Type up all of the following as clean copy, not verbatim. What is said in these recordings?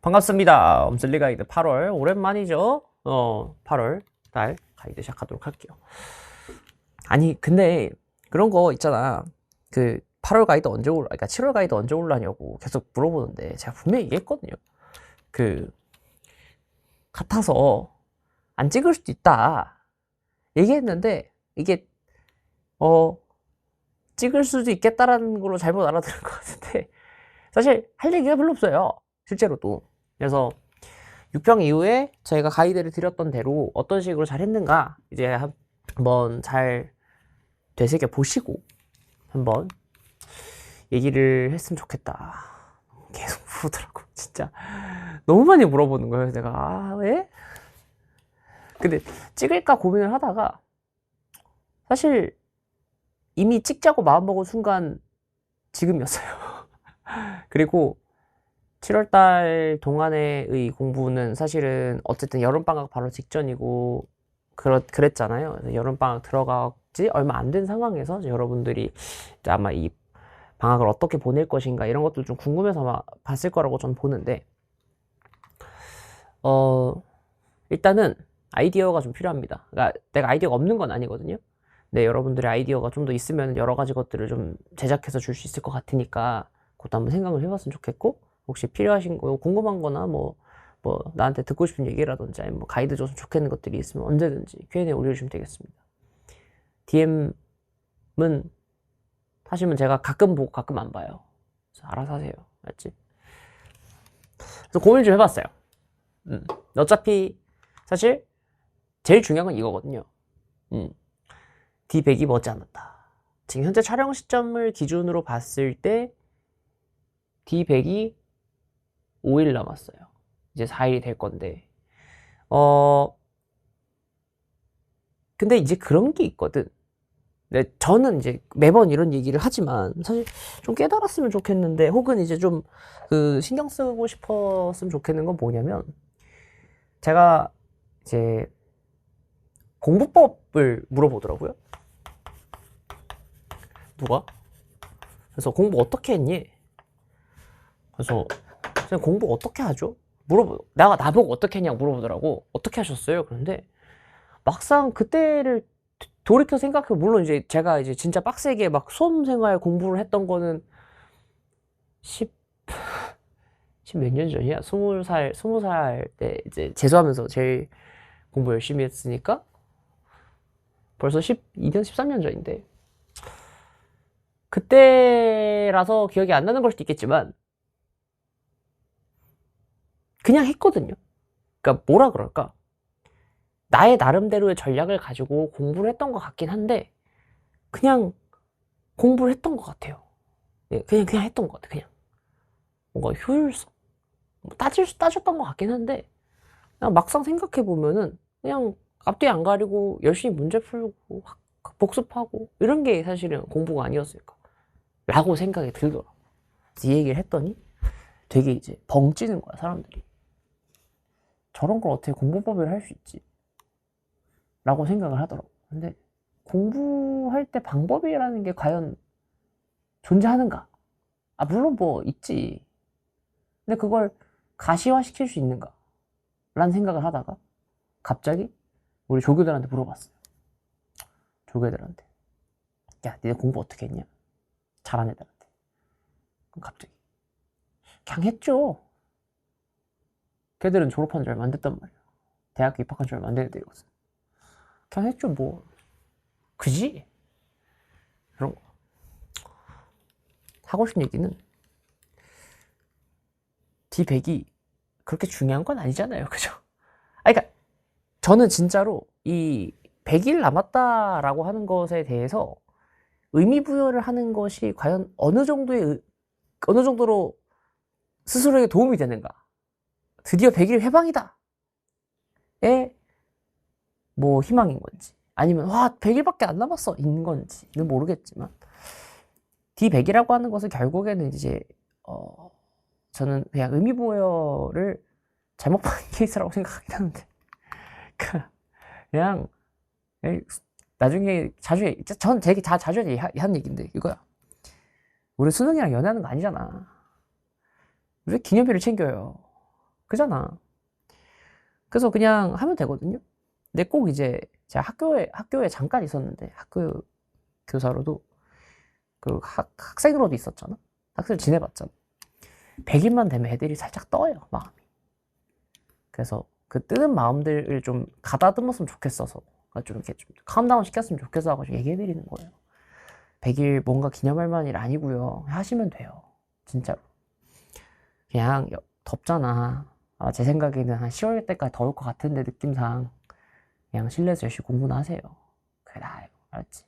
반갑습니다. 엄슬리 가이드 8월 오랜만이죠. 8월 달 가이드 시작하도록 할게요. 아니 근데 그런 거 있잖아. 그 8월 가이드 언제 올라? 그러니까 7월 가이드 언제 올라냐고 계속 물어보는데 제가 분명히 얘기했거든요. 그 같아서 안 찍을 수도 있다 얘기했는데 이게 찍을 수도 있겠다라는 걸로 잘못 알아들은 것 같은데 사실 할 얘기가 별로 없어요. 실제로도. 그래서 6평 이후에 저희가 가이드를 드렸던 대로 어떤 식으로 잘 했는가 이제 한번 잘 되새겨 보시고 한번 얘기를 했으면 좋겠다. 계속 물어보더라고. 진짜 너무 많이 물어보는 거예요. 내가 왜? 근데 찍을까 고민을 하다가 사실 이미 찍자고 마음먹은 순간 지금이었어요. 그리고 7월달 동안의 공부는 사실은 어쨌든 여름방학 바로 직전이고 그랬잖아요. 그래서 여름방학 들어가지 얼마 안 된 상황에서 여러분들이 이제 아마 이 방학을 어떻게 보낼 것인가 이런 것들 좀 궁금해서 아마 봤을 거라고 저는 보는데 일단은 아이디어가 좀 필요합니다. 그러니까 내가 아이디어가 없는 건 아니거든요. 근데 여러분들의 아이디어가 좀 더 있으면 여러 가지 것들을 좀 제작해서 줄 수 있을 것 같으니까 그것도 한번 생각을 해봤으면 좋겠고, 혹시 필요하신 거 궁금한 거나 뭐 나한테 듣고 싶은 얘기라든지 아니면 뭐 가이드 줬으면 좋겠는 것들이 있으면 언제든지 Q&A 올려주시면 되겠습니다. DM은 하시면 제가 가끔 보고 가끔 안 봐요. 그래서 알아서 하세요. 알지? 그래서 고민 좀 해봤어요. 어차피 사실 제일 중요한 건 이거거든요. D100이 머지않았다. 지금 현재 촬영 시점을 기준으로 봤을 때 D100이 5일 남았어요. 이제 4일이 될 건데 근데 이제 그런 게 있거든. 근데 저는 이제 매번 이런 얘기를 하지만 사실 좀 깨달았으면 좋겠는데, 혹은 이제 좀 그 신경 쓰고 싶었으면 좋겠는 건 뭐냐면, 제가 이제 공부법을 물어보더라고요. 누가? 그래서 공부 어떻게 했니? 그래서 선생님 공부 어떻게 하죠? 나보고 어떻게 했냐고 물어보더라고. 어떻게 하셨어요? 그런데 막상 그때를 돌이켜 생각해, 물론 이제 제가 이제 진짜 빡세게 막 수험생활 공부를 했던 거는 10 몇 년 전이야? 20살 때 이제 재수하면서 제일 공부 열심히 했으니까 벌써 12년, 13년 전인데, 그때라서 기억이 안 나는 걸 수도 있겠지만 그냥 했거든요. 그러니까 뭐라 그럴까? 나의 나름대로의 전략을 가지고 공부를 했던 것 같긴 한데 그냥 공부를 했던 것 같아요. 그냥 했던 것 같아. 그냥 뭔가 효율성 따졌던 것 같긴 한데, 그냥 막상 생각해 보면은 그냥 앞뒤 안 가리고 열심히 문제 풀고 복습하고 이런 게 사실은 공부가 아니었을까 라고 생각이 들더라. 이 얘기를 했더니 되게 이제 벙찌는 거야, 사람들이. 저런 걸 어떻게 공부법을 할 수 있지? 라고 생각을 하더라고. 근데 공부할 때 방법이라는 게 과연 존재하는가? 물론 뭐 있지. 근데 그걸 가시화 시킬 수 있는가? 라는 생각을 하다가 갑자기 우리 조교들한테 물어봤어요. 조교들한테. 야, 니네 공부 어떻게 했냐? 잘한 애들한테. 그럼 갑자기 그냥 했죠. 걔들은 졸업한 지 얼마 안 됐단 말이야. 대학교 입학한 지 얼마 안 된 애들이거든. 그냥 했죠 뭐. 그지? 그런 거. 하고 싶은 얘기는 D100이 그렇게 중요한 건 아니잖아요. 그죠? 그러니까 저는 진짜로 이 100일 남았다라고 하는 것에 대해서 의미 부여를 하는 것이 과연 어느 정도로 스스로에게 도움이 되는가? 드디어 100일 해방이다! 에 뭐 희망인 건지, 아니면 100일밖에 안 남았어! 인 건지는 모르겠지만, D100이라고 하는 것은 결국에는 이제 저는 그냥 의미 부여를 잘못 받은 케이스라고 생각하긴 하는데, 그냥 나중에 전 되게 자주 하는 얘기인데 이거야. 우리 수능이랑 연애하는 거 아니잖아. 왜 기념비를 챙겨요? 그잖아. 그래서 그냥 하면 되거든요. 근데 꼭 이제 제가 학교에 잠깐 있었는데 학교 교사로도 그 학생으로도 있었잖아. 학생 지내봤잖아. 100일만 되면 애들이 살짝 떠요, 마음이. 그래서 그 뜨는 마음들을 좀 가다듬었으면 좋겠어서 좀 이렇게 좀 캄다운 시켰으면 좋겠어 하고 얘기해드리는 거예요. 100일 뭔가 기념할 만한 일 아니고요. 하시면 돼요. 진짜로. 그냥 덥잖아. 제 생각에는 한 10월 때까지 더울 것 같은데 느낌상 그냥 실내에서 열심히 공부나 하세요. 그게 나아요. 알았지?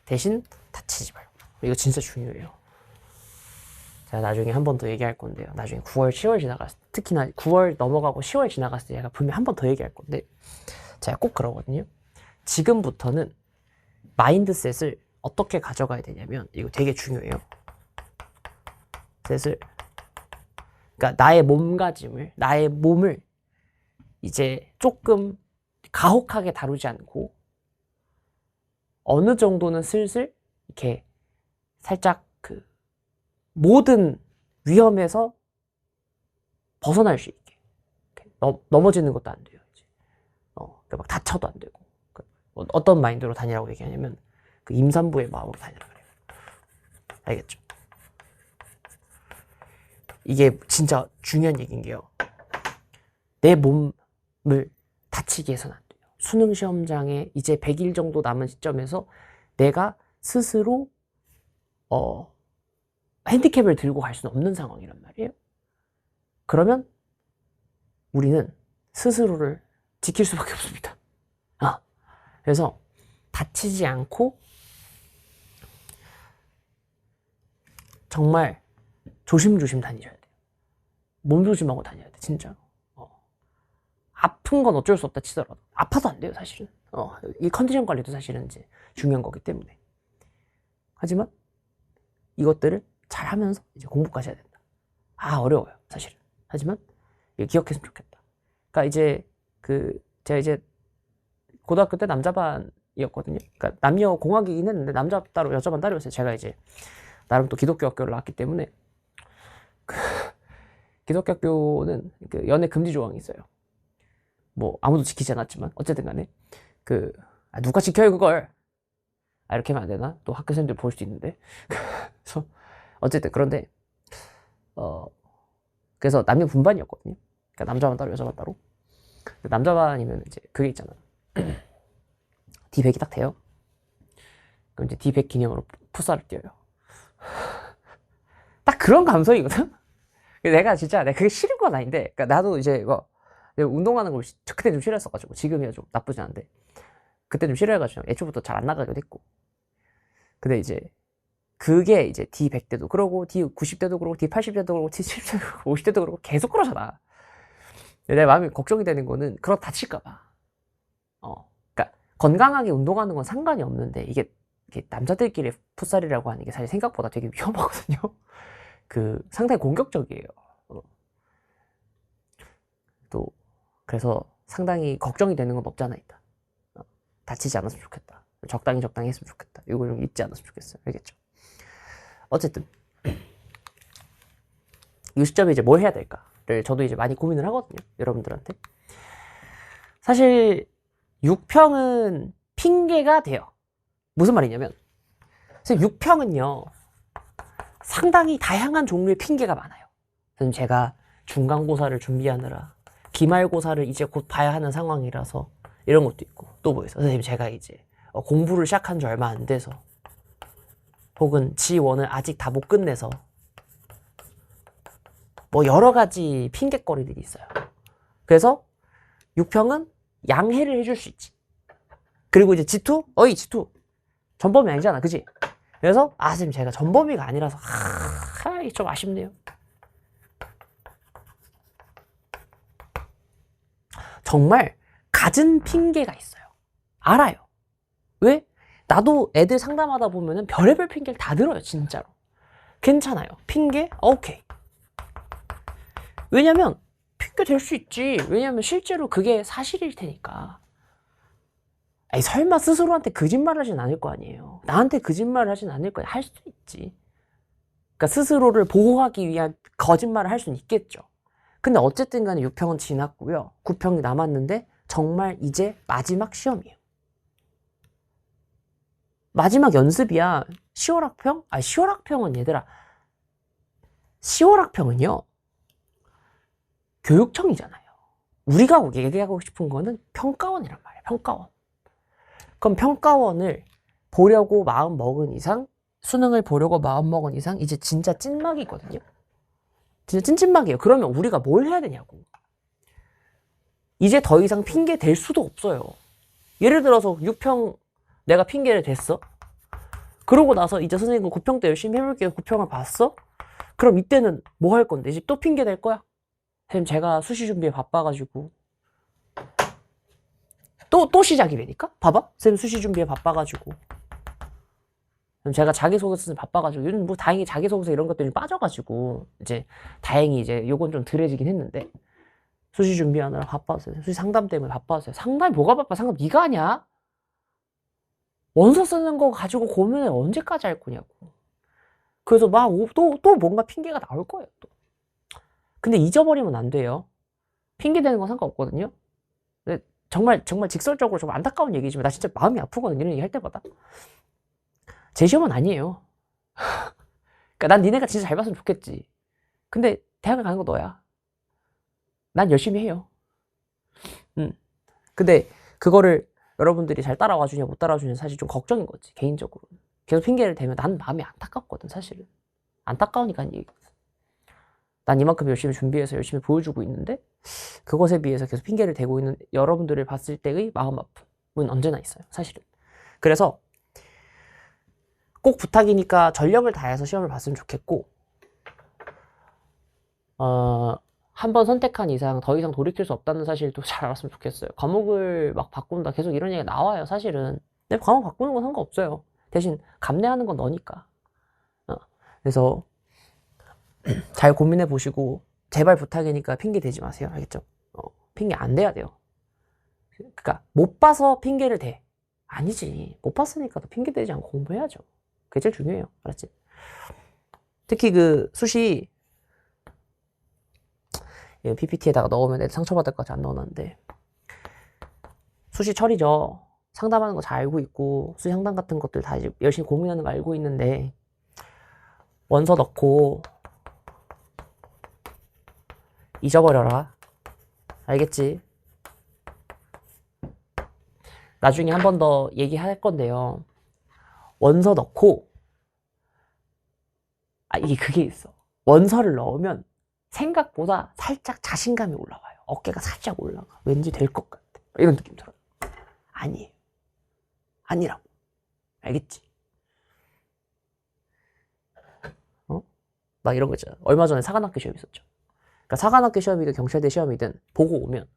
대신 다치지 말고. 이거 진짜 중요해요. 제가 나중에 한 번 더 얘기할 건데요. 나중에 9월, 10월 지나갔을 때, 특히나 9월 넘어가고 10월 지나갔을 때 제가 분명히 한 번 더 얘기할 건데 제가 꼭 그러거든요. 지금부터는 마인드셋을 어떻게 가져가야 되냐면 이거 되게 중요해요. 셋을 그러니까 나의 몸가짐을, 나의 몸을 이제 조금 가혹하게 다루지 않고 어느 정도는 슬슬 이렇게 살짝 그 모든 위험에서 벗어날 수 있게. 넘어지는 것도 안 돼요. 이제. 그러니까 막 다쳐도 안 되고. 어떤 마인드로 다니라고 얘기하냐면 그 임산부의 마음으로 다니라 그래요. 알겠죠? 이게 진짜 중요한 얘기인 게요. 내 몸을 다치게 해서는 안 돼요. 수능 시험장에 이제 100일 정도 남은 시점에서 내가 스스로 핸디캡을 들고 갈 수는 없는 상황이란 말이에요. 그러면 우리는 스스로를 지킬 수밖에 없습니다. 그래서 다치지 않고 정말 조심조심 다니셔야 돼요. 몸 조심하고 다녀야 돼, 진짜로. 아픈 건 어쩔 수 없다 치더라도 아파도 안 돼요, 사실은. 이 컨디션 관리도 사실은 이제 중요한 거기 때문에. 하지만 이것들을 잘 하면서 이제 공부까지 해야 된다. 어려워요, 사실은. 하지만 이거 기억했으면 좋겠다. 그러니까 이제 제가 이제 고등학교 때 남자반이었거든요. 그러니까 남녀 공학이긴 했는데 남자 따로 여자반 따로였어요. 제가 이제 나름 또 기독교 학교를 나왔기 때문에 기독교 학교는 그 연애 금지 조항이 있어요. 뭐 아무도 지키지 않았지만 어쨌든 간에 누가 지켜요 그걸. 이렇게 하면 안 되나? 또 학교 선생님들 볼 수도 있는데. 그래서 어쨌든 그런데 그래서 남녀 분반이었거든요. 그러니까 남자반 따로 여자반 따로. 남자반이면 이제 그게 있잖아. D100이 딱 돼요. 그럼 이제 D100 기념으로 풋살을 뛰어요. 딱 그런 감성이거든? 내가 그게 싫은 건 아닌데, 그러니까 나도 이제 운동하는 걸 그때 좀 싫어했어가지고, 지금이야 좀 나쁘지 않은데, 그때 좀 싫어해가지고, 애초부터 잘 안 나가기도 했고. 근데 이제, 그게 이제 D100 때도 그러고, D90 때도 그러고, D80 때도 그러고, D70 때도 그러고, 50 때도 그러고, 계속 그러잖아. 내 마음이 걱정이 되는 거는, 그러다 다칠까봐. 그러니까, 건강하게 운동하는 건 상관이 없는데, 이게 남자들끼리 풋살이라고 하는 게 사실 생각보다 되게 위험하거든요. 상당히 공격적이에요. 또 그래서 상당히 걱정이 되는 건 없지 않아 있다. 다치지 않았으면 좋겠다. 적당히 했으면 좋겠다. 이걸 좀 잊지 않았으면 좋겠어요. 알겠죠? 어쨌든 이 시점에 이제 뭘 해야 될까를 저도 이제 많이 고민을 하거든요. 여러분들한테. 사실 6평은 핑계가 돼요. 무슨 말이냐면 사실 6평은요 상당히 다양한 종류의 핑계가 많아요. 선생님 제가 중간고사를 준비하느라 기말고사를 이제 곧 봐야 하는 상황이라서 이런 것도 있고, 또 뭐 있어? 선생님 제가 이제 공부를 시작한 지 얼마 안 돼서, 혹은 G1을 아직 다 못 끝내서, 뭐 여러 가지 핑계거리들이 있어요. 그래서 6평은 양해를 해줄 수 있지. 그리고 이제 G2? G2 전범위 아니잖아, 그지? 그래서 선생님 제가 전범위가 아니라서 좀 아쉽네요. 정말 갖은 핑계가 있어요. 알아요. 왜? 나도 애들 상담하다 보면은 별의별 핑계를 다 들어요, 진짜로. 괜찮아요. 핑계? 오케이. 왜냐면 핑계 될 수 있지. 왜냐면 실제로 그게 사실일 테니까. 설마 스스로한테 거짓말 하진 않을 거 아니에요. 나한테 거짓말 하진 않을 거야. 할 수도 있지. 그러니까 스스로를 보호하기 위한 거짓말을 할 수는 있겠죠. 근데 어쨌든 간에 6평은 지났고요. 9평이 남았는데 정말 이제 마지막 시험이에요. 마지막 연습이야. 10월 학평? 10월 학평은 얘들아. 10월 학평은요. 교육청이잖아요. 우리가 얘기하고 싶은 거는 평가원이란 말이에요. 평가원. 그럼 평가원을 보려고 마음 먹은 이상, 수능을 보려고 마음 먹은 이상 이제 진짜 찐막이거든요. 진짜 찐찐막이에요. 그러면 우리가 뭘 해야 되냐고. 이제 더 이상 핑계 댈 수도 없어요. 예를 들어서 6평 내가 핑계를 댔어. 그러고 나서 이제 선생님 9평 때 열심히 해볼게요. 9평을 봤어? 그럼 이때는 뭐 할 건데? 이제 또 핑계 댈 거야? 선생님 제가 수시 준비에 바빠가지고 또 시작이라니까? 봐봐. 선생님 수시 준비에 바빠가지고 제가 자기소개서 바빠가지고 요즘 뭐 다행히 자기소개서 이런 것들이 빠져가지고 이제 다행히 이제 요건 좀 덜해지긴 했는데 수시 준비하느라 바빴어요. 수시 상담 때문에 바빴어요. 상담이 뭐가 바빠? 상담 네가 하냐? 원서 쓰는 거 가지고 고민을 언제까지 할 거냐고. 그래서 막 또 뭔가 핑계가 나올 거예요. 또. 근데 잊어버리면 안 돼요. 핑계 대는 건 상관없거든요. 근데 정말 직설적으로 좀 안타까운 얘기지만 나 진짜 마음이 아프거든요. 이런 얘기 할 때마다. 제 시험은 아니에요. 그러니까 난 니네가 진짜 잘 봤으면 좋겠지. 근데 대학을 가는 거 너야. 난 열심히 해요. 근데 그거를 여러분들이 잘 따라와 주냐 못 따라와 주냐 사실 좀 걱정인 거지. 개인적으로. 계속 핑계를 대면 난 마음이 안타깝거든 사실은. 안타까우니까 이 얘기. 난 이만큼 열심히 준비해서 열심히 보여주고 있는데 그것에 비해서 계속 핑계를 대고 있는 여러분들을 봤을 때의 마음 아픔은 언제나 있어요. 사실은. 그래서 꼭 부탁이니까 전력을 다해서 시험을 봤으면 좋겠고 한 번 선택한 이상 더 이상 돌이킬 수 없다는 사실도 잘 알았으면 좋겠어요. 과목을 막 바꾼다 계속 이런 얘기가 나와요. 사실은. 근데 과목 바꾸는 건 상관없어요. 대신 감내하는 건 너니까. 그래서 잘 고민해 보시고 제발 부탁이니까 핑계 대지 마세요. 알겠죠? 핑계 안 대야 돼요. 그러니까 못 봐서 핑계를 대. 아니지. 못 봤으니까 더 핑계 대지 않고 공부해야죠. 그게 제일 중요해요. 알았지? 특히 그 수시 PPT에다가 넣으면 애들 상처받을 것 같아 안 넣어놨는데 수시 처리죠. 상담하는 거 잘 알고 있고 수시 상담 같은 것들 다 이제 열심히 고민하는 거 알고 있는데 원서 넣고 잊어버려라. 알겠지? 나중에 한 번 더 얘기할 건데요. 원서 넣고 이게 그게 있어. 원서를 넣으면 생각보다 살짝 자신감이 올라와요. 어깨가 살짝 올라가. 왠지 될 것 같아. 이런 느낌 들어요. 아니에요. 아니라고. 알겠지? 막 이런 거 있잖아. 얼마 전에 사관학교 시험 있었죠. 그러니까 사관학교 시험이든 경찰대 시험이든 보고 오면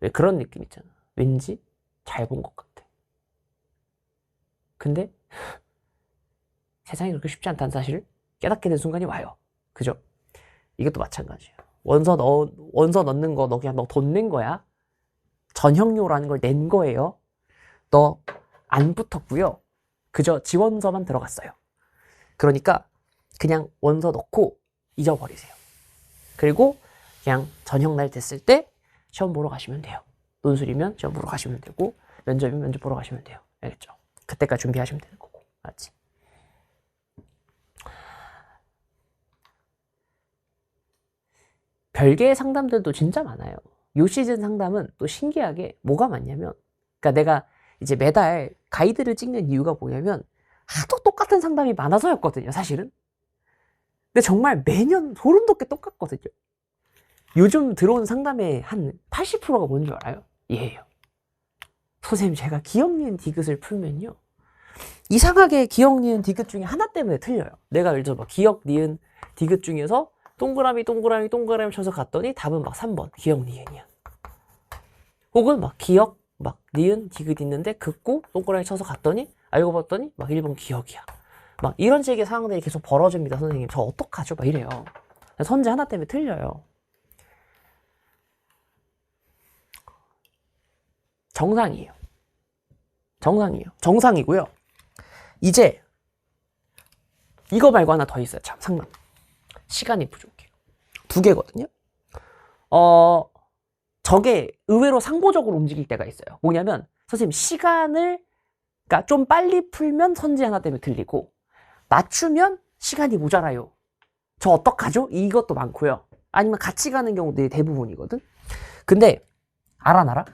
왜 그런 느낌 있잖아. 왠지 잘 본 것 같아. 근데 세상이 그렇게 쉽지 않다는 사실을 깨닫게 된 순간이 와요. 그죠? 이것도 마찬가지야. 원서 넣는 거 너 그냥 너 돈 낸 거야. 전형료라는 걸 낸 거예요. 너 안 붙었고요. 그저 지원서만 들어갔어요. 그러니까 그냥 원서 넣고 잊어버리세요. 그리고 그냥 전형날 됐을 때 시험 보러 가시면 돼요. 논술이면 시험 보러 가시면 되고 면접이면 면접 보러 가시면 돼요. 알겠죠? 그때까지 준비하시면 되는 거고. 알았지? 별개의 상담들도 진짜 많아요. 요 시즌 상담은 또 신기하게 뭐가 많냐면 그러니까 내가 이제 매달 가이드를 찍는 이유가 뭐냐면 하도 똑같은 상담이 많아서였거든요. 사실은. 근데 정말 매년 소름 돋게 똑같거든요. 요즘 들어온 상담의 한 80%가 뭔 줄 알아요? 얘예요. 선생님 제가 기억, 니은, 디귿을 풀면요. 이상하게 기억, 니은, 디귿 중에 하나 때문에 틀려요. 내가 예를 들어 막 기억, 니은, 디귿 중에서 동그라미 쳐서 갔더니 답은 막 3번 기억, 니은이야. 혹은 막 기억, 막 니은, 디귿 있는데 긋고 동그라미 쳐서 갔더니 알고 봤더니 막 1번 기억이야. 막 이런 식의 상황들이 계속 벌어집니다. 선생님 저 어떡하죠? 막 이래요. 선제 하나 때문에 틀려요. 정상이에요. 정상이고요. 이제 이거 말고 하나 더 있어요. 참 상남. 시간이 부족해요. 2개거든요. 저게 의외로 상보적으로 움직일 때가 있어요. 뭐냐면 선생님 시간을 그러니까 좀 빨리 풀면 선지 하나 때문에 틀리고 맞추면 시간이 모자라요. 저 어떡하죠? 이것도 많고요. 아니면 같이 가는 경우들이 대부분이거든. 근데 알아놔라.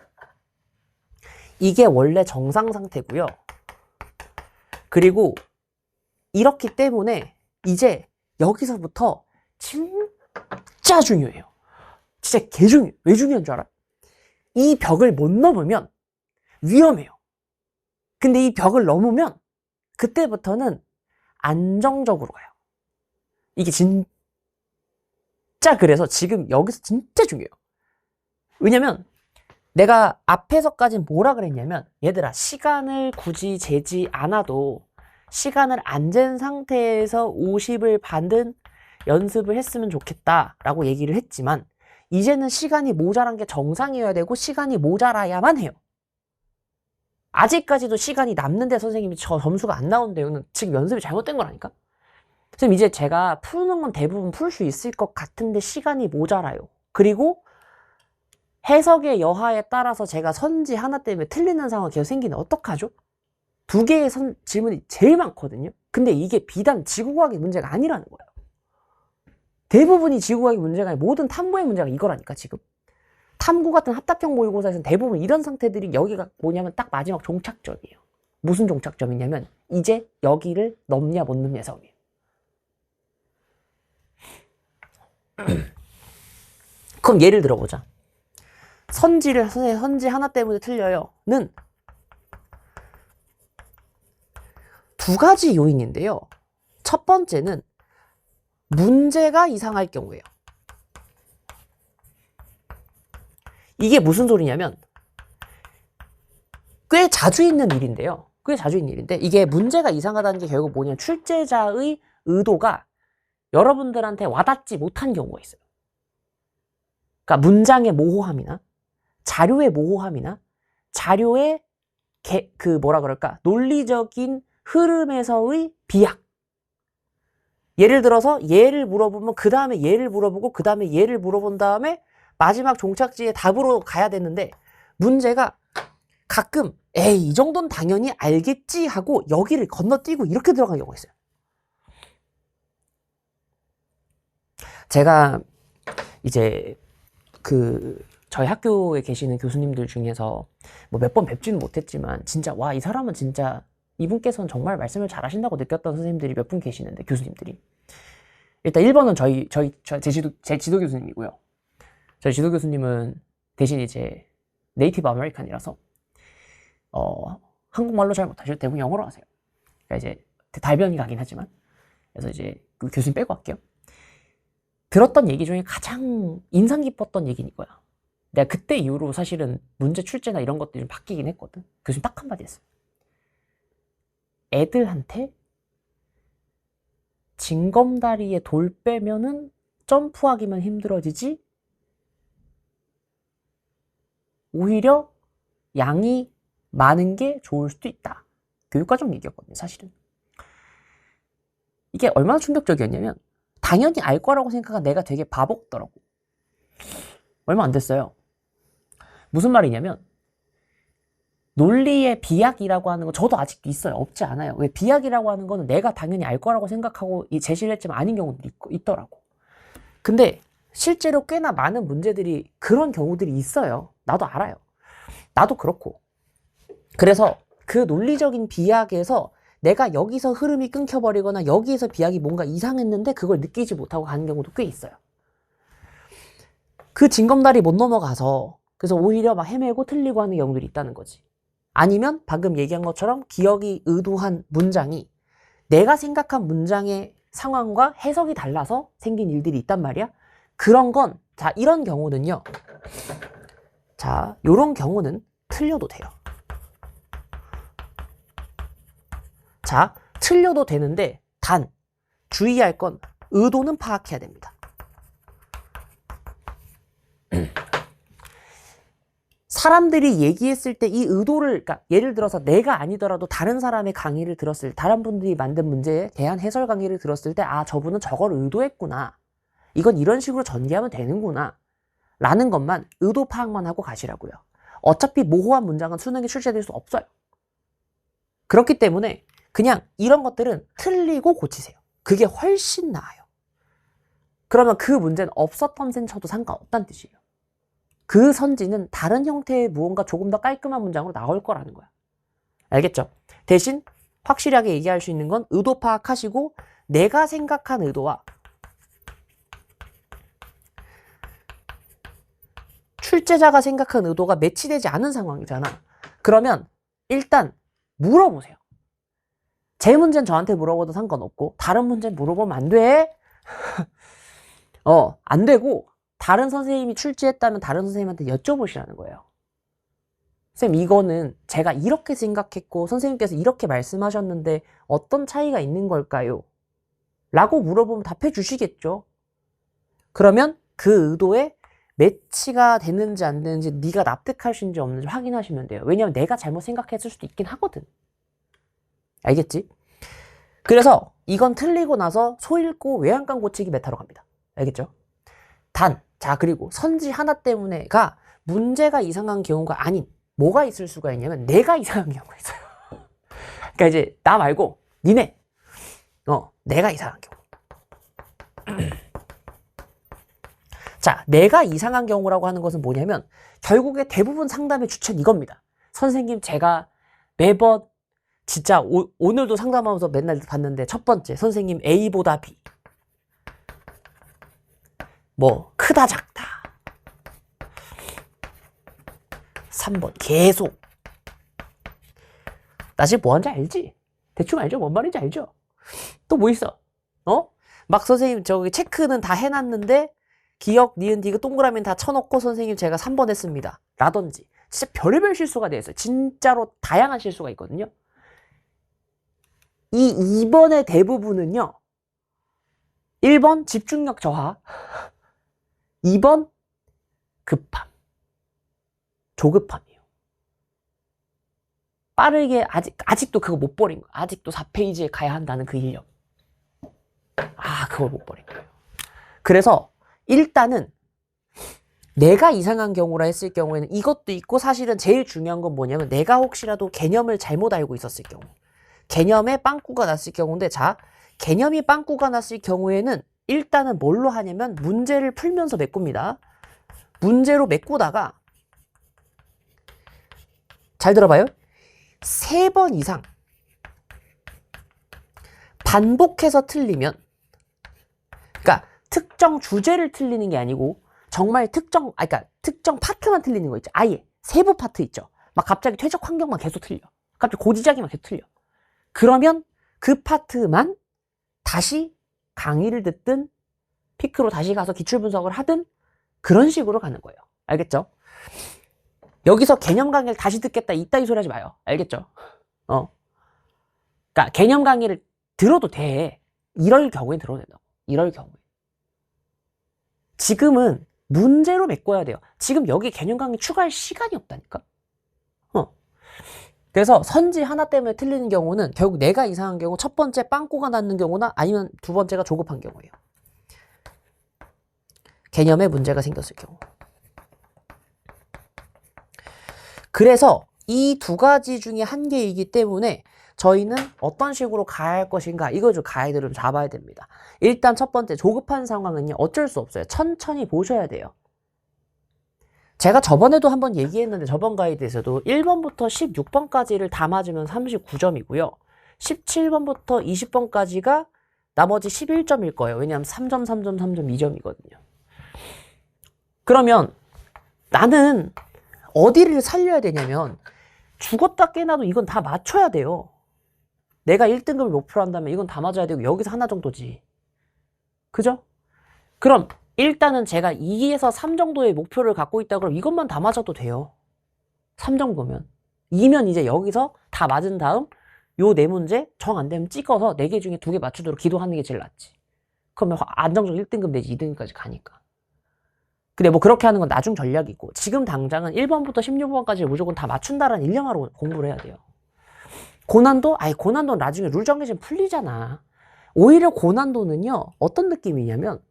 이게 원래 정상 상태고요. 그리고 이렇기 때문에 이제 여기서부터 진짜 중요해요. 진짜 개중요해요. 왜 중요한 줄 알아? 이 벽을 못 넘으면 위험해요. 근데 이 벽을 넘으면 그때부터는 안정적으로 가요. 이게 진짜 그래서 지금 여기서 진짜 중요해요. 왜냐면 내가 앞에서까지는 뭐라 그랬냐면 얘들아 시간을 굳이 재지 않아도 시간을 안 잰 상태에서 50을 받은 연습을 했으면 좋겠다 라고 얘기를 했지만 이제는 시간이 모자란 게 정상이어야 되고 시간이 모자라야만 해요. 아직까지도 시간이 남는데 선생님이 저 점수가 안 나온대요. 지금 연습이 잘못된 거라니까. 선생님 이제 제가 푸는 건 대부분 풀 수 있을 것 같은데 시간이 모자라요. 그리고 해석의 여하에 따라서 제가 선지 하나 때문에 틀리는 상황이 계속 생기는 어떡하죠? 2개의 질문이 제일 많거든요. 근데 이게 비단 지구과학의 문제가 아니라는 거예요. 대부분이 지구과학의 문제가 아니라 모든 탐구의 문제가 이거라니까 지금. 탐구 같은 합답형 모의고사에서는 대부분 이런 상태들이 여기가 뭐냐면 딱 마지막 종착점이에요. 무슨 종착점이냐면 이제 여기를 넘냐 못 넘냐 싸움이에요. 그럼 예를 들어보자. 선지 하나 때문에 틀려요는 2가지 요인인데요. 첫 번째는 문제가 이상할 경우예요. 이게 무슨 소리냐면 꽤 자주 있는 일인데요. 이게 문제가 이상하다는 게 결국 뭐냐면 출제자의 의도가 여러분들한테 와닿지 못한 경우가 있어요. 그러니까 문장의 모호함이나 자료의 모호함이나 자료의 논리적인 흐름에서의 비약. 예를 들어서 얘를 물어보면 그 다음에 얘를 물어보고 그 다음에 얘를 물어본 다음에 마지막 종착지에 답으로 가야 되는데 문제가 가끔 에이 이 정도는 당연히 알겠지 하고 여기를 건너뛰고 이렇게 들어가는 경우가 있어요. 제가 이제 저희 학교에 계시는 교수님들 중에서 뭐 몇 번 뵙지는 못했지만 진짜 와 이 사람은 진짜 이분께서는 정말 말씀을 잘하신다고 느꼈던 선생님들이 몇 분 계시는데 교수님들이 일단 1번은 제 지도 교수님이고요. 저희 지도 교수님은 대신 이제 네이티브 아메리칸이라서 한국말로 잘 못하시고 대부분 영어로 하세요. 그러니까 이제 달변이 가긴 하지만 그래서 이제 그 교수님 빼고 할게요. 들었던 얘기 중에 가장 인상 깊었던 얘기는 이거야. 내가 그때 이후로 사실은 문제 출제나 이런 것들이 좀 바뀌긴 했거든. 교수님 딱 한마디 했어요. 애들한테 징검다리에 돌 빼면은 점프하기만 힘들어지지 오히려 양이 많은 게 좋을 수도 있다. 교육과정 얘기였거든요, 사실은. 이게 얼마나 충격적이었냐면 당연히 알 거라고 생각한 내가 되게 바보더라고. 얼마 안 됐어요. 무슨 말이냐면 논리의 비약이라고 하는 거 저도 아직도 있어요. 없지 않아요. 왜 비약이라고 하는 거는 내가 당연히 알 거라고 생각하고 제시를 했지만 아닌 경우도 있더라고. 근데 실제로 꽤나 많은 문제들이 그런 경우들이 있어요. 나도 알아요. 나도 그렇고. 그래서 그 논리적인 비약에서 내가 여기서 흐름이 끊겨버리거나 여기에서 비약이 뭔가 이상했는데 그걸 느끼지 못하고 가는 경우도 꽤 있어요. 그 징검다리 못 넘어가서 그래서 오히려 막 헤매고 틀리고 하는 경우들이 있다는 거지. 아니면 방금 얘기한 것처럼 기억이 의도한 문장이 내가 생각한 문장의 상황과 해석이 달라서 생긴 일들이 있단 말이야. 그런 건 자 이런 경우는요. 자 요런 경우는 틀려도 돼요. 자 틀려도 되는데 단 주의할 건 의도는 파악해야 됩니다. 사람들이 얘기했을 때 이 의도를, 그러니까 예를 들어서 내가 아니더라도 다른 사람의 강의를 들었을 때, 다른 분들이 만든 문제에 대한 해설 강의를 들었을 때, 아, 저분은 저걸 의도했구나. 이건 이런 식으로 전개하면 되는구나. 라는 것만 의도 파악만 하고 가시라고요. 어차피 모호한 문장은 수능에 출제될 수 없어요. 그렇기 때문에 그냥 이런 것들은 틀리고 고치세요. 그게 훨씬 나아요. 그러면 그 문제는 없었던 셈 쳐도 상관없다는 뜻이에요. 그 선지는 다른 형태의 무언가 조금 더 깔끔한 문장으로 나올 거라는 거야. 알겠죠? 대신 확실하게 얘기할 수 있는 건 의도 파악하시고 내가 생각한 의도와 출제자가 생각한 의도가 매치되지 않은 상황이잖아. 그러면 일단 물어보세요. 제 문제는 저한테 물어봐도 상관없고 다른 문제는 물어보면 안 돼. 안 되고 다른 선생님이 출제했다면 다른 선생님한테 여쭤보시라는 거예요. 선생님, 이거는 제가 이렇게 생각했고 선생님께서 이렇게 말씀하셨는데 어떤 차이가 있는 걸까요? 라고 물어보면 답해 주시겠죠. 그러면 그 의도에 매치가 되는지 안 되는지 네가 납득할 수 있는지 없는지 확인하시면 돼요. 왜냐하면 내가 잘못 생각했을 수도 있긴 하거든. 알겠지? 그래서 이건 틀리고 나서 소 읽고 외양간 고치기 메타로 갑니다. 알겠죠? 자, 그리고 선지 하나 때문에가 문제가 이상한 경우가 아닌 뭐가 있을 수가 있냐면 내가 이상한 경우가 있어요. 그러니까 이제 나 말고 니네 내가 이상한 경우. 자, 내가 이상한 경우라고 하는 것은 뭐냐면 결국에 대부분 상담의 주체는 이겁니다. 선생님, 제가 매번 진짜 오늘도 상담하면서 맨날 봤는데 첫 번째 선생님 A보다 B 뭐 크다 작다 3번 계속 나 지금 뭐 하는지 알지? 대충 알죠? 뭔 말인지 알죠? 또 뭐 있어? 막 선생님 저기 체크는 다 해놨는데 기억, 니은, 디귿 동그라미는 다 쳐놓고 선생님 제가 3번 했습니다. 라든지 진짜 별의별 실수가 되어 있어요. 진짜로 다양한 실수가 있거든요. 이 2번의 대부분은요. 1번 집중력 저하 2번 급함 조급함이에요. 빠르게 아직도 그거 못 버린 거예요. 아직도 4페이지에 가야 한다는 그 인력. 그걸 못 버린 거예요. 그래서 일단은 내가 이상한 경우라 했을 경우에는 이것도 있고 사실은 제일 중요한 건 뭐냐면 내가 혹시라도 개념을 잘못 알고 있었을 경우 개념에 빵꾸가 났을 경우인데 자 개념이 빵꾸가 났을 경우에는 일단은 뭘로 하냐면 문제를 풀면서 메꿉니다. 문제로 메꾸다가 잘 들어봐요. 3번 이상 반복해서 틀리면 그러니까 특정 주제를 틀리는 게 아니고 정말 특정 파트만 틀리는 거 있죠. 아예 세부 파트 있죠. 막 갑자기 퇴적 환경만 계속 틀려. 갑자기 고지작이만 계속 틀려. 그러면 그 파트만 다시 강의를 듣든 피크로 다시 가서 기출 분석을 하든 그런 식으로 가는 거예요. 알겠죠? 여기서 개념 강의를 다시 듣겠다 이따위 소리 하지 마요. 알겠죠? 그러니까 개념 강의를 들어도 돼. 이럴 경우엔 들어도 된다고. 이럴 경우에. 지금은 문제로 메꿔야 돼요. 지금 여기 개념 강의 추가할 시간이 없다니까. 그래서 선지 하나 때문에 틀리는 경우는 결국 내가 이상한 경우 첫 번째 빵꾸가 났는 경우나 아니면 두 번째가 조급한 경우예요. 개념에 문제가 생겼을 경우. 그래서 이 두 가지 중에 한 개이기 때문에 저희는 어떤 식으로 가야 할 것인가 이걸 좀 가이드를 잡아야 됩니다. 일단 첫 번째 조급한 상황은요 어쩔 수 없어요. 천천히 보셔야 돼요. 제가 저번에도 한번 얘기했는데 저번 가이드에서도 1번부터 16번까지를 다 맞으면 39점이고요. 17번부터 20번까지가 나머지 11점일 거예요. 왜냐하면 3점, 3점, 3점, 2점이거든요. 그러면 나는 어디를 살려야 되냐면 죽었다 깨나도 이건 다 맞춰야 돼요. 내가 1등급을 목표로 한다면 이건 다 맞아야 되고 여기서 하나 정도지. 그죠? 그럼 일단은 제가 2에서 3 정도의 목표를 갖고 있다 그러면 이것만 다 맞아도 돼요. 3 정도면. 2면 이제 여기서 다 맞은 다음 요 4문제 정 안 되면 찍어서 4개 중에 2개 맞추도록 기도하는 게 제일 낫지. 그러면 안정적으로 1등급 내지 2등급까지 가니까. 근데 뭐 그렇게 하는 건 나중 전략이고, 지금 당장은 1번부터 16번까지 무조건 다 맞춘다라는 일념하로 공부를 해야 돼요. 고난도? 아니, 고난도는 나중에 룰 정해지면 풀리잖아. 오히려 고난도는요, 어떤 느낌이냐면,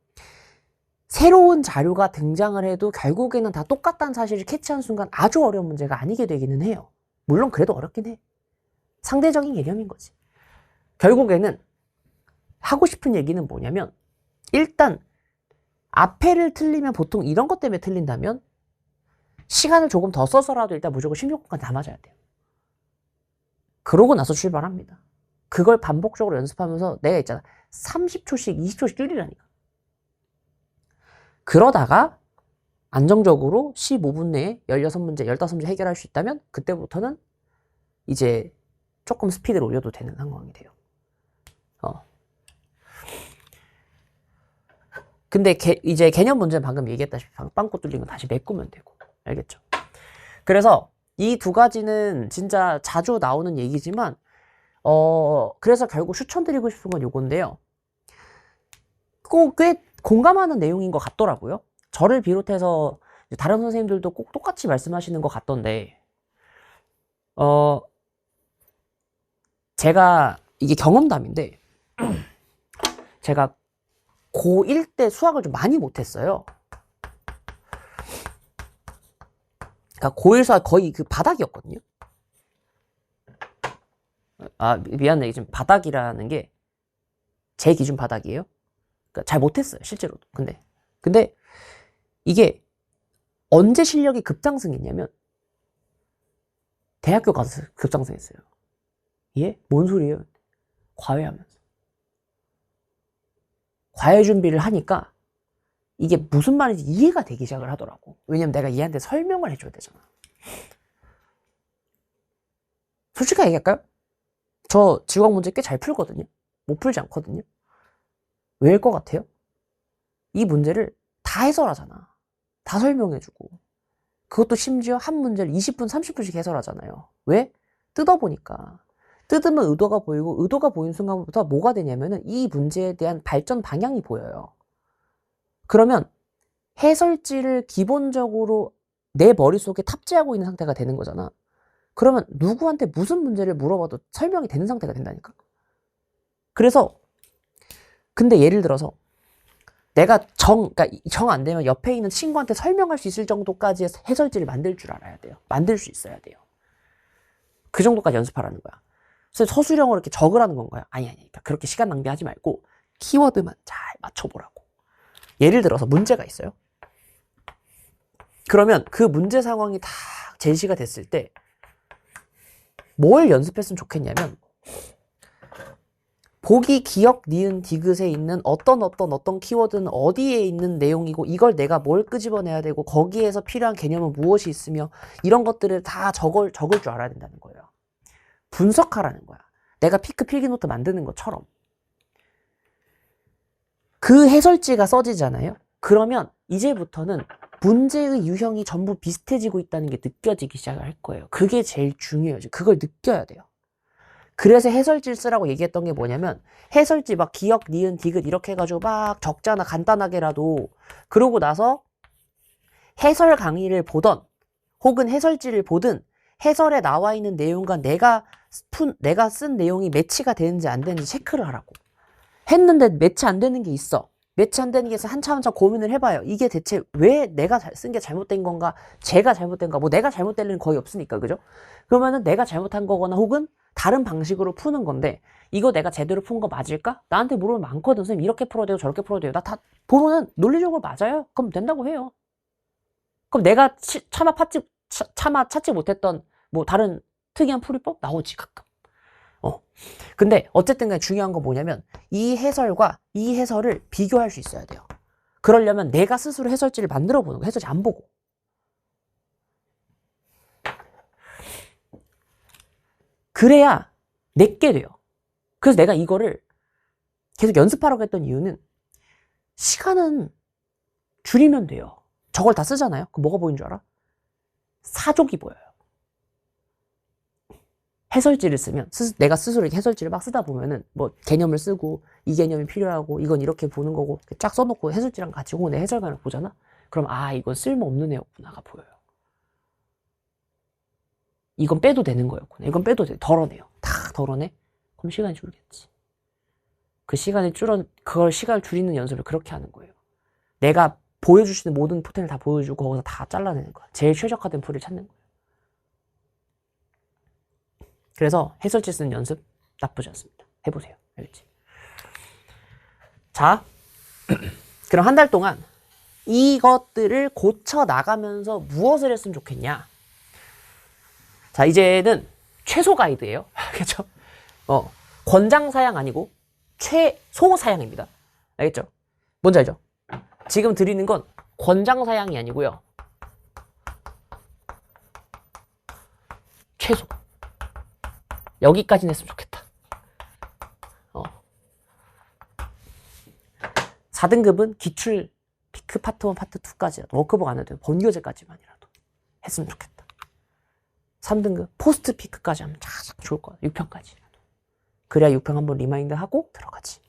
새로운 자료가 등장을 해도 결국에는 다 똑같다는 사실을 캐치한 순간 아주 어려운 문제가 아니게 되기는 해요. 물론 그래도 어렵긴 해. 상대적인 개념인 거지. 결국에는 하고 싶은 얘기는 뭐냐면, 일단 앞에를 틀리면 보통 이런 것 때문에 틀린다면 시간을 조금 더 써서라도 일단 무조건 16번까지 다 맞아야 돼요. 그러고 나서 출발합니다. 그걸 반복적으로 연습하면서 내가 있잖아, 30초씩 20초씩 줄이라니까. 그러다가 안정적으로 15분 내에 16문제 15문제 해결할 수 있다면 그때부터는 이제 조금 스피드를 올려도 되는 상황이 돼요. 근데 이제 개념 문제는 방금 얘기했다시피 빵꾸 뚫린 거 다시 메꾸면 되고. 알겠죠? 그래서 이 두 가지는 진짜 자주 나오는 얘기지만 그래서 결국 추천드리고 싶은 건 요건데요. 꼭 꽤 공감하는 내용인 것 같더라고요. 저를 비롯해서 다른 선생님들도 꼭 똑같이 말씀하시는 것 같던데, 제가 이게 경험담인데 제가 고1 때 수학을 좀 많이 못했어요. 그러니까 고1 수학 거의 그 바닥이었거든요. 아, 미안해. 지금 바닥이라는 게 제 기준 바닥이에요. 그러니까 잘 못했어요, 실제로도. 근데 이게 언제 실력이 급상승했냐면 대학교 가서 급상승했어요. 예? 뭔 소리예요? 과외하면서. 과외 준비를 하니까 이게 무슨 말인지 이해가 되기 시작을 하더라고. 왜냐면 내가 얘한테 설명을 해줘야 되잖아. 솔직하게 얘기할까요? 저 지구학 문제 꽤 잘 풀거든요. 못 풀지 않거든요. 왜일 것 같아요? 이 문제를 다 해설하잖아. 다 설명해주고. 그것도 심지어 한 문제를 20분, 30분씩 해설하잖아요. 왜? 뜯어보니까. 뜯으면 의도가 보이고, 의도가 보이는 순간부터 뭐가 되냐면은 이 문제에 대한 발전 방향이 보여요. 그러면 해설지를 기본적으로 내 머릿속에 탑재하고 있는 상태가 되는 거잖아. 그러면 누구한테 무슨 문제를 물어봐도 설명이 되는 상태가 된다니까. 그래서 근데 예를 들어서 내가 그러니까 정 안 되면 옆에 있는 친구한테 설명할 수 있을 정도까지의 해설지를 만들 줄 알아야 돼요. 만들 수 있어야 돼요. 그 정도까지 연습하라는 거야. 그래서 서술형으로 이렇게 적으라는 건 거야. 아니. 그러니까 그렇게 시간 낭비하지 말고 키워드만 잘 맞춰보라고. 예를 들어서 문제가 있어요. 그러면 그 문제 상황이 다 제시가 됐을 때 뭘 연습했으면 좋겠냐면, 보기, 기억, 니은, 디귿에 있는 어떤 키워드는 어디에 있는 내용이고 이걸 내가 뭘 끄집어내야 되고 거기에서 필요한 개념은 무엇이 있으며 이런 것들을 다 적을 줄 알아야 된다는 거예요. 분석하라는 거야. 내가 피크 필기노트 만드는 것처럼. 그 해설지가 써지잖아요. 그러면 이제부터는 문제의 유형이 전부 비슷해지고 있다는 게 느껴지기 시작을 할 거예요. 그게 제일 중요해요. 그걸 느껴야 돼요. 그래서 해설지를 쓰라고 얘기했던 게 뭐냐면, 해설지 막 기억, 니은, 디귿 이렇게 해가지고 막 적잖아, 간단하게라도. 그러고 나서 해설 강의를 보던 혹은 해설지를 보든 해설에 나와 있는 내용과 내가 쓴 내용이 매치가 되는지 안 되는지 체크를 하라고. 했는데 매치 안 되는 게 있어. 매치 안 되는 게 있어. 한참 고민을 해봐요. 이게 대체 왜 내가 쓴 게 잘못된 건가? 제가 잘못된 건가? 뭐 내가 잘못될 일은 거의 없으니까, 그죠? 그러면은 내가 잘못한 거거나 혹은 다른 방식으로 푸는 건데, 이거 내가 제대로 푼 거 맞을까? 나한테 물으면 많거든. 선생님 이렇게 풀어도 돼요, 저렇게 풀어도 돼요. 나 다 보면은 논리적으로 맞아요. 그럼 된다고 해요. 그럼 내가 차마 찾지 못했던 뭐 다른 특이한 풀이법 나오지 가끔. 근데 어쨌든 간에 중요한 건 뭐냐면 이 해설과 이 해설을 비교할 수 있어야 돼요. 그러려면 내가 스스로 해설지를 만들어 보는 거, 해설지 안 보고. 그래야 내게 돼요. 그래서 내가 이거를 계속 연습하라고 했던 이유는, 시간은 줄이면 돼요. 저걸 다 쓰잖아요. 그럼 뭐가 보이는 줄 알아? 사족이 보여요. 해설지를 쓰면 내가 스스로 이렇게 해설지를 막 쓰다 보면은 뭐 개념을 쓰고 이 개념이 필요하고 이건 이렇게 보는 거고 쫙 써놓고 해설지랑 같이 혹은 내 해설관을 보잖아. 그럼 이건 쓸모없는 애였구나가 보여요. 이건 빼도 되는 거였구나. 이건 빼도 돼. 덜어내요. 다 덜어내. 그럼 시간이 줄겠지. 그걸 시간을 줄이는 연습을 그렇게 하는 거예요. 내가 보여줄 수 있는 모든 포텐을 다 보여주고 거기서 다 잘라내는 거야. 제일 최적화된 풀을 찾는 거예요. 그래서 해설지 쓰는 연습 나쁘지 않습니다. 해보세요. 알겠지? 자, 그럼 한 달 동안 이것들을 고쳐 나가면서 무엇을 했으면 좋겠냐? 자, 이제는 최소 가이드예요. 알겠죠? 권장 사양 아니고 최소 사양입니다. 알겠죠? 뭔지 알죠? 지금 드리는 건 권장 사양이 아니고요. 최소. 여기까지는 했으면 좋겠다. 4등급은 기출 피크 파트 1, 파트 2까지라도 워크북 안 해도 돼요. 번교재까지만이라도 했으면 좋겠다. 3등급 포스트 피크까지 하면 참 좋을 거야. 6편까지라도. 그래야 6편 한번 리마인드 하고 들어가지.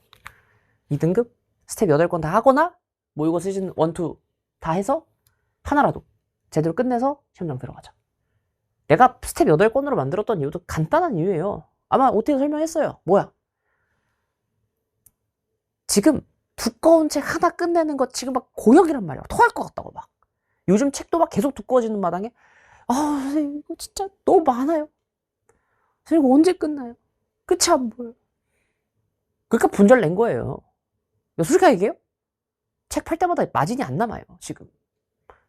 2등급 스텝 8권 다 하거나 모의고 시즌 1, 2 다 해서 하나라도 제대로 끝내서 시험장 들어가자. 내가 스텝 8권으로 만들었던 이유도 간단한 이유예요. 아마 어떻게 설명했어요. 뭐야? 지금 두꺼운 책 하나 끝내는 거 지금 막 고역이란 말이야. 토할 것 같다고 막. 요즘 책도 막 계속 두꺼워지는 마당에 선생님 이거 진짜 너무 많아요. 선생님 이거 언제 끝나요? 끝이 안 보여요. 그러니까 분절 낸 거예요. 솔직하게 얘기해요? 책 팔 때마다 마진이 안 남아요. 지금.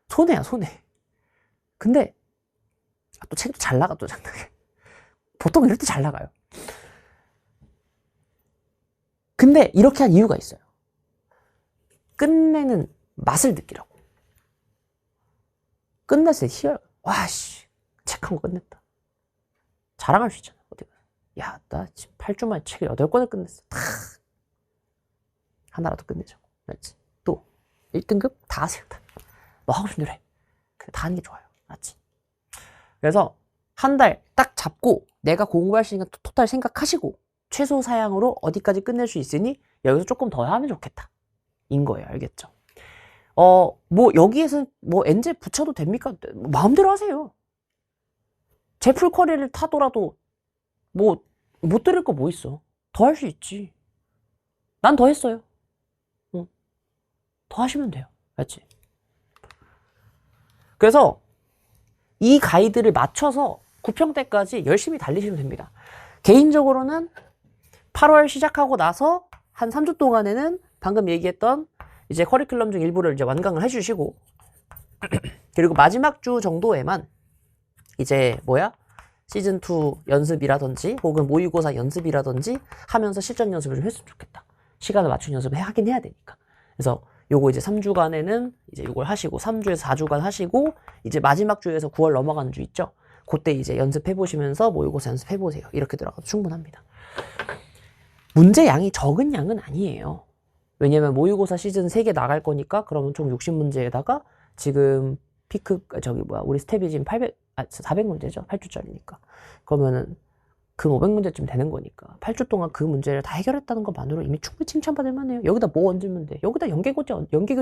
손해야 손해. 근데 또 책도 잘 나가 또 장난해. 보통 이럴 때 잘 나가요. 근데 이렇게 한 이유가 있어요. 끝내는 맛을 느끼라고. 끝냈을 때 희열. 와씨 책 한 거 끝냈다. 자랑할 수 있잖아. 어디 가서. 야, 나 지금 8주 만에 책 8권을 끝냈어. 다 하나라도 끝내자고. 맞지? 또 1등급 다 하세요. 다. 너 하고 싶은 대로 해. 근데 다 하는 게 좋아요. 맞지? 그래서 한 달 딱 잡고 내가 공부할 수 있는 토탈 생각하시고 최소 사양으로 어디까지 끝낼 수 있으니 여기서 조금 더 하면 좋겠다. 인 거예요. 알겠죠? 뭐 여기에서 뭐 엔제 붙여도 됩니까? 마음대로 하세요. 제 풀커리를 타더라도 뭐 못 들을 거 뭐 있어. 더 할 수 있지. 난 더 했어요. 더 하시면 돼요. 알지? 그래서 이 가이드를 맞춰서 9평 때까지 열심히 달리시면 됩니다. 개인적으로는 8월 시작하고 나서 한 3주 동안에는 방금 얘기했던 이제 커리큘럼 중 일부를 이제 완강을 해주시고 그리고 마지막 주 정도에만 이제 시즌2 연습이라든지 혹은 모의고사 연습이라든지 하면서 실전 연습을 좀 했으면 좋겠다. 시간을 맞춘 연습을 하긴 해야 되니까. 그래서 요거 이제 3주간에는 이제 요걸 하시고 3주에서 4주간 하시고 이제 마지막 주에서 9월 넘어가는 주 있죠. 그때 이제 연습해보시면서 모의고사 연습해보세요. 이렇게 들어가도 충분합니다. 문제 양이 적은 양은 아니에요. 왜냐면 모의고사 시즌 3개 나갈 거니까 그러면 총 60문제에다가 지금 우리 스텝이 지금 400문제죠. 8주짜리니까. 그러면은 그 500문제쯤 되는 거니까 8주 동안 그 문제를 다 해결했다는 것만으로 이미 충분히 칭찬받을 만해요. 여기다 뭐 얹으면 돼? 여기다 연계교재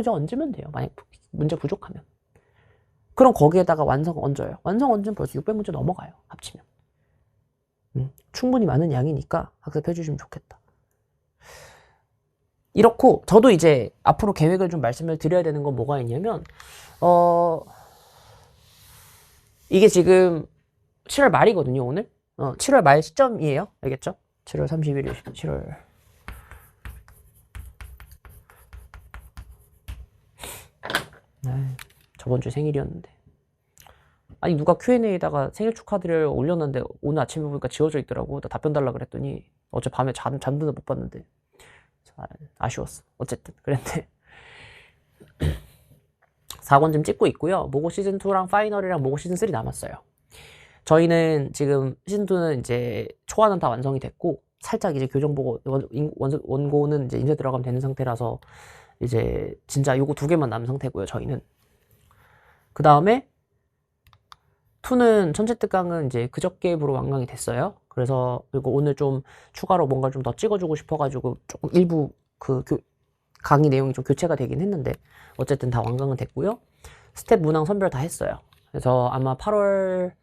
얹으면 돼요. 만약 문제 부족하면. 그럼 거기에다가 완성 얹어요. 완성 얹으면 벌써 600문제 넘어가요. 합치면. 충분히 많은 양이니까 학습해 주시면 좋겠다. 이렇고 저도 이제 앞으로 계획을 좀 말씀을 드려야 되는 건 뭐가 있냐면 이게 지금 7월 말이거든요. 오늘 7월 말 시점이에요. 알겠죠? 7월 31일 7월 저번 주 생일이었는데 아니 누가 Q&A에다가 생일 축하드려요 올렸는데 오늘 아침에 보니까 지워져 있더라고. 나 답변 달라 그랬더니 어제 밤에 잠들어 못 봤는데 아쉬웠어. 어쨌든 그랬는데 4권 좀 찍고 있고요. 모고 시즌2랑 파이널이랑 모고 시즌3 남았어요. 저희는 지금 시즌2는 이제 초안은 다 완성이 됐고 살짝 이제 교정 보고 원고는 이제 인쇄 들어가면 되는 상태라서 이제 진짜 요거 2개만 남은 상태고요. 저희는 그 다음에 2는 천체 특강은 이제 그저께부로 완강이 됐어요. 그래서 그리고 오늘 좀 추가로 뭔가를 좀 더 찍어주고 싶어가지고 조금 일부 강의 내용이 좀 교체가 되긴 했는데 어쨌든 다 완강은 됐고요. 스텝 문항 선별 다 했어요. 그래서 아마 8월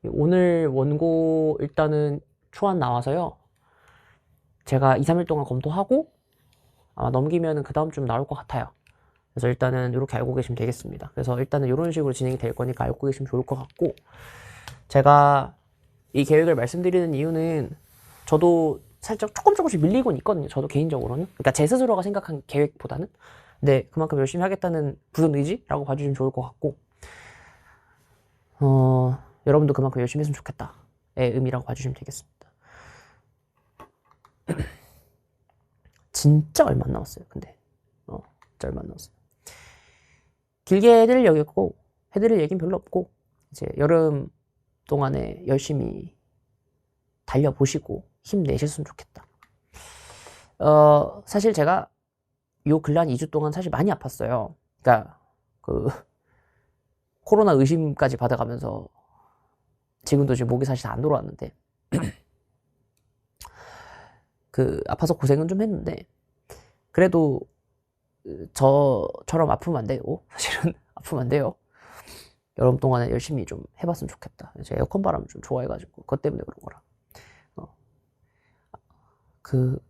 오늘 원고 일단은 초안 나와서요. 제가 2, 3일 동안 검토하고 아마 넘기면은 그 다음 주 나올 것 같아요. 그래서 일단은 이렇게 알고 계시면 되겠습니다. 그래서 일단은 이런 식으로 진행이 될 거니까 알고 계시면 좋을 것 같고, 제가 이 계획을 말씀드리는 이유는 저도 살짝 조금씩 밀리곤 있거든요. 저도 개인적으로는. 그러니까 제 스스로가 생각한 계획보다는. 근데 그만큼 열심히 하겠다는 굳은 의지라고 봐주시면 좋을 것 같고, 여러분도 그만큼 열심히 했으면 좋겠다의 의미라고 봐주시면 되겠습니다. 진짜 얼마 안 남았어요. 근데 진짜 얼마 안 남았어요. 길게 해드릴 얘기 없고, 해드릴 얘기는 별로 없고, 이제 여름 동안에 열심히 달려보시고 힘내셨으면 좋겠다. 사실 제가 요 근래 한 2주 동안 사실 많이 아팠어요. 그러니까 그 코로나 의심까지 받아가면서 지금도 지금 목이 사실 안 돌아왔는데 그 아파서 고생은 좀 했는데, 그래도 저처럼 아프면 안 돼요. 사실은 아프면 안 돼요. 여름 동안에 열심히 좀 해봤으면 좋겠다. 제가 에어컨 바람을 좀 좋아해가지고 그것 때문에 그런 거라.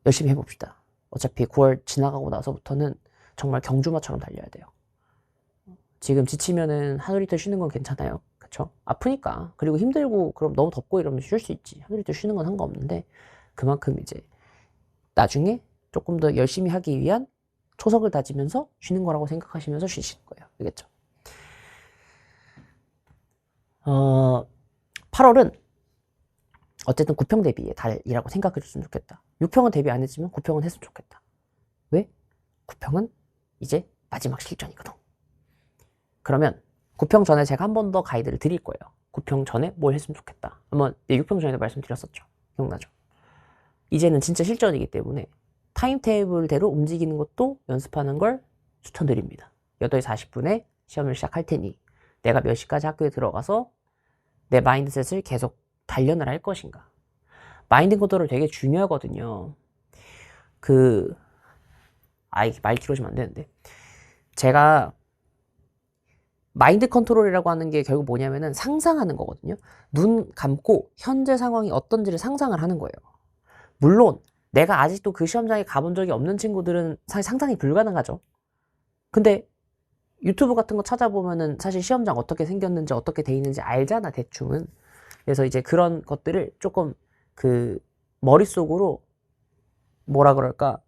열심히 해봅시다. 어차피 9월 지나가고 나서부터는 정말 경주마처럼 달려야 돼요. 지금 지치면은 하루 이틀 쉬는 건 괜찮아요. 그쵸? 아프니까. 그리고 힘들고 그럼 너무 덥고 이러면 쉴 수 있지. 하루 이틀 쉬는 건 상관없는데, 그만큼 이제 나중에 조금 더 열심히 하기 위한 초석을 다지면서 쉬는 거라고 생각하시면서 쉬시는 거예요. 알겠죠? 8월은 어쨌든 9평 대비의 달이라고 생각해 줬으면 좋겠다. 6평은 대비 안 했지만 9평은 했으면 좋겠다. 왜? 9평은 이제 마지막 실전이거든. 그러면 9평 전에 제가 한 번 더 가이드를 드릴 거예요. 9평 전에 뭘 했으면 좋겠다. 한번 6평 전에도 말씀드렸었죠. 기억나죠? 이제는 진짜 실전이기 때문에 타임테이블대로 움직이는 것도 연습하는 걸 추천드립니다. 8시 40분에 시험을 시작할 테니 내가 몇 시까지 학교에 들어가서 내 마인드셋을 계속 단련을 할 것인가. 마인드 컨트롤 되게 중요하거든요. 이게 말 길어지면 안 되는데, 제가 마인드 컨트롤이라고 하는 게 결국 뭐냐면은 상상하는 거거든요. 눈 감고 현재 상황이 어떤지를 상상을 하는 거예요. 물론 내가 아직도 그 시험장에 가본 적이 없는 친구들은 사실 상상이 불가능하죠. 근데 유튜브 같은 거 찾아보면은 사실 시험장 어떻게 생겼는지 어떻게 돼 있는지 알잖아, 대충은. 그래서 이제 그런 것들을 조금 머릿속으로 뭐라 그럴까,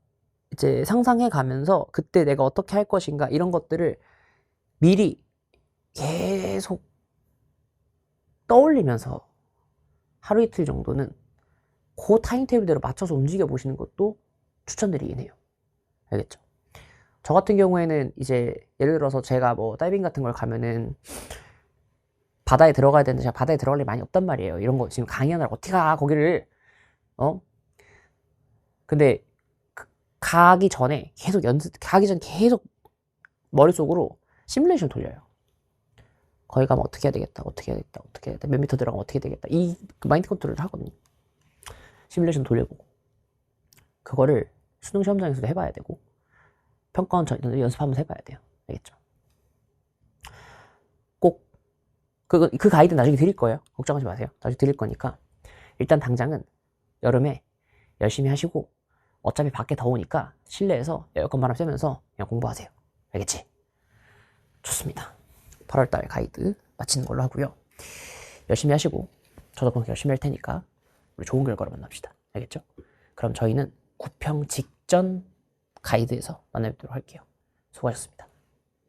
이제 상상해 가면서 그때 내가 어떻게 할 것인가 이런 것들을 미리 계속 떠올리면서 하루 이틀 정도는 그 타임테이블대로 맞춰서 움직여 보시는 것도 추천드리긴 해요. 알겠죠? 저 같은 경우에는 이제 예를 들어서 제가 뭐 다이빙 같은 걸 가면은 바다에 들어가야 되는데 제가 바다에 들어갈 일이 많이 없단 말이에요. 이런 거 지금 강의하느라 어떻게 가 거기를. 근데 가기 전에 계속 머릿속으로 시뮬레이션 돌려요. 거기 가면 어떻게 해야 되겠다, 어떻게 해야 되겠다, 어떻게 해야 되겠다, 몇 미터 들어가면 어떻게 되겠다. 이 마인드 컨트롤을 하거든요. 시뮬레이션 돌려보고 그거를 수능 시험장에서도 해봐야 되고 평가원 전에도 연습하면서 해봐야 돼요. 알겠죠? 꼭 그 가이드 나중에 드릴 거예요. 걱정하지 마세요. 나중에 드릴 거니까 일단 당장은 여름에 열심히 하시고, 어차피 밖에 더우니까 실내에서 에어컨 바람 쐬면서 그냥 공부하세요. 알겠지? 좋습니다. 8월달 가이드 마치는 걸로 하고요. 열심히 하시고 저도 그렇게 열심히 할 테니까 우리 좋은 결과로 만납시다. 알겠죠? 그럼 저희는 9평 직전 가이드에서 만나뵙도록 할게요. 수고하셨습니다.